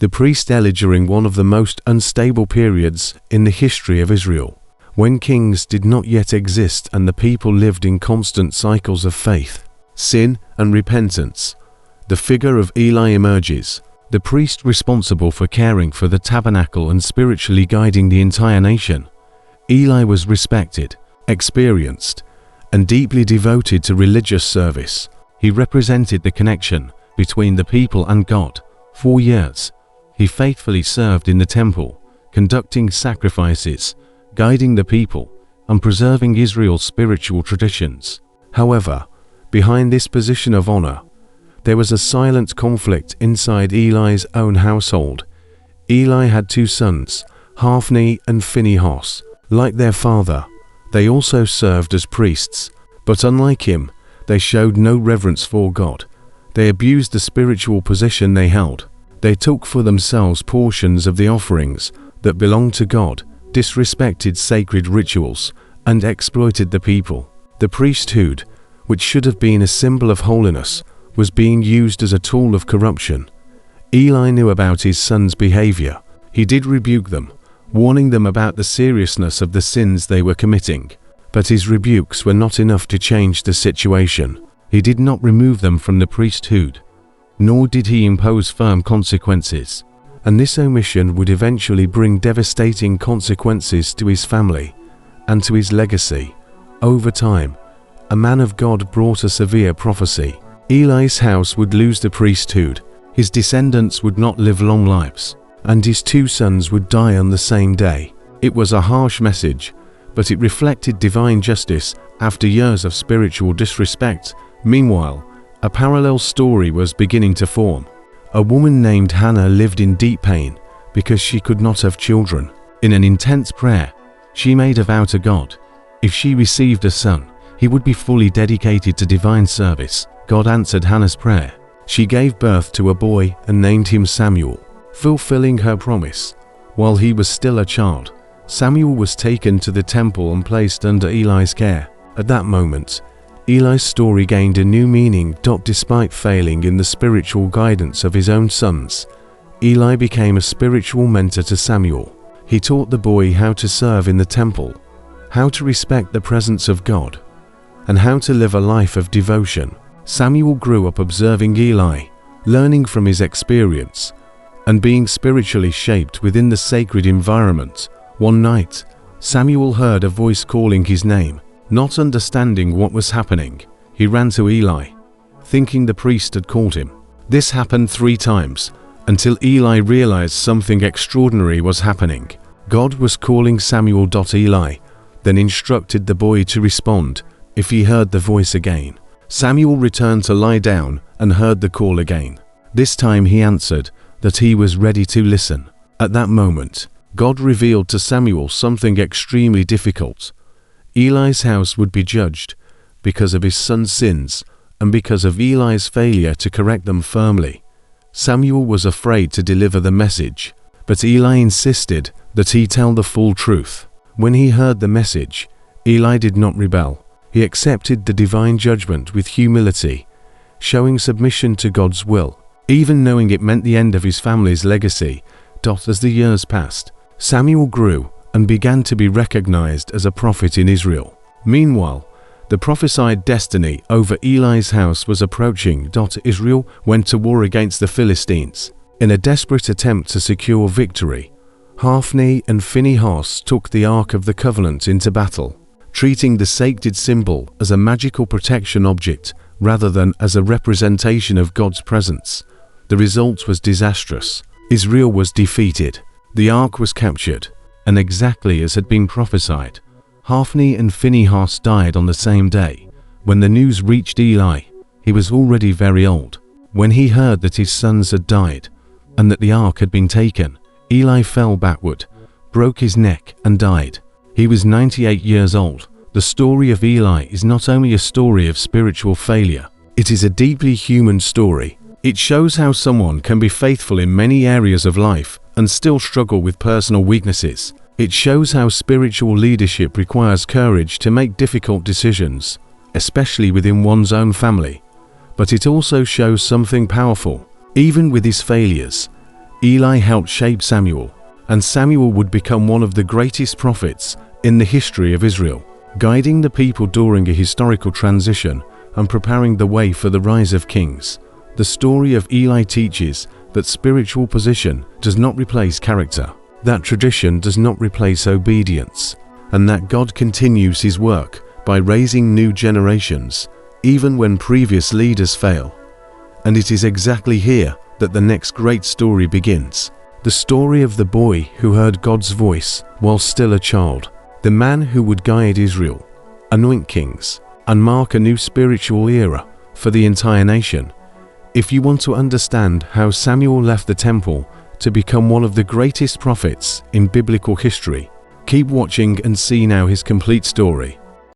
The priest Eli during one of the most unstable periods in the history of Israel, when kings did not yet exist and the people lived in constant cycles of faith, sin, and repentance. The figure of Eli emerges, the priest responsible for caring for the tabernacle and spiritually guiding the entire nation. Eli was respected, experienced, and deeply devoted to religious service. He represented the connection between the people and God. 4 years, he faithfully served in the temple, conducting sacrifices, guiding the people, and preserving Israel's spiritual traditions. However, behind this position of honor, there was a silent conflict inside Eli's own household. Eli had 2 sons, Hophni and Phinehas. Like their father, they also served as priests, but unlike him, they showed no reverence for God. They abused the spiritual position they held. They took for themselves portions of the offerings that belonged to God, disrespected sacred rituals, and exploited the people. The priesthood, which should have been a symbol of holiness, was being used as a tool of corruption. Eli knew about his sons' behavior. He did rebuke them, warning them about the seriousness of the sins they were committing. But his rebukes were not enough to change the situation. He did not remove them from the priesthood, nor did he impose firm consequences. And this omission would eventually bring devastating consequences to his family and to his legacy. Over time, a man of God brought a severe prophecy. Eli's house would lose the priesthood, his descendants would not live long lives, and his 2 sons would die on the same day. It was a harsh message, but it reflected divine justice after years of spiritual disrespect. Meanwhile, a parallel story was beginning to form. A woman named Hannah lived in deep pain because she could not have children. In an intense prayer, she made a vow to God. If she received a son, he would be fully dedicated to divine service. God answered Hannah's prayer. She gave birth to a boy and named him Samuel, fulfilling her promise. While he was still a child, Samuel was taken to the temple and placed under Eli's care. At that moment, Eli's story gained a new meaning. Despite failing in the spiritual guidance of his own sons, Eli became a spiritual mentor to Samuel. He taught the boy how to serve in the temple, how to respect the presence of God, and how to live a life of devotion. Samuel grew up observing Eli, learning from his experience, and being spiritually shaped within the sacred environment. One night, Samuel heard a voice calling his name. Not understanding what was happening, he ran to Eli, thinking the priest had called him. This happened 3 times, until Eli realized something extraordinary was happening. God was calling Samuel. Eli then instructed the boy to respond if he heard the voice again. Samuel returned to lie down and heard the call again. This time he answered that he was ready to listen. At that moment, God revealed to Samuel something extremely difficult. Eli's house would be judged because of his son's sins and because of Eli's failure to correct them firmly. Samuel was afraid to deliver the message, but Eli insisted that he tell the full truth. When he heard the message, Eli did not rebel. He accepted the divine judgment with humility, showing submission to God's will, even knowing it meant the end of his family's legacy. As the years passed, Samuel grew and began to be recognized as a prophet in Israel. Meanwhile, the prophesied destiny over Eli's house was approaching. Israel went to war against the Philistines. In a desperate attempt to secure victory, Hophni and Phinehas took the Ark of the Covenant into battle, treating the sacred symbol as a magical protection object rather than as a representation of God's presence. The result was disastrous. Israel was defeated. The Ark was captured, and exactly as had been prophesied, Hophni and Phinehas died on the same day. When the news reached Eli, he was already very old. When he heard that his sons had died, and that the Ark had been taken, Eli fell backward, broke his neck, and died. He was 98 years old. The story of Eli is not only a story of spiritual failure, it is a deeply human story. It shows how someone can be faithful in many areas of life and still struggle with personal weaknesses. It shows how spiritual leadership requires courage to make difficult decisions, especially within one's own family. But it also shows something powerful. Even with his failures, Eli helped shape Samuel, and Samuel would become one of the greatest prophets in the history of Israel, guiding the people during a historical transition and preparing the way for the rise of kings. The story of Eli teaches that spiritual position does not replace character, that tradition does not replace obedience, and that God continues His work by raising new generations, even when previous leaders fail. And it is exactly here that the next great story begins. The story of the boy who heard God's voice while still a child, the man who would guide Israel, anoint kings, and mark a new spiritual era for the entire nation. If you want to understand how Samuel left the temple to become one of the greatest prophets in biblical history, keep watching and see now his complete story.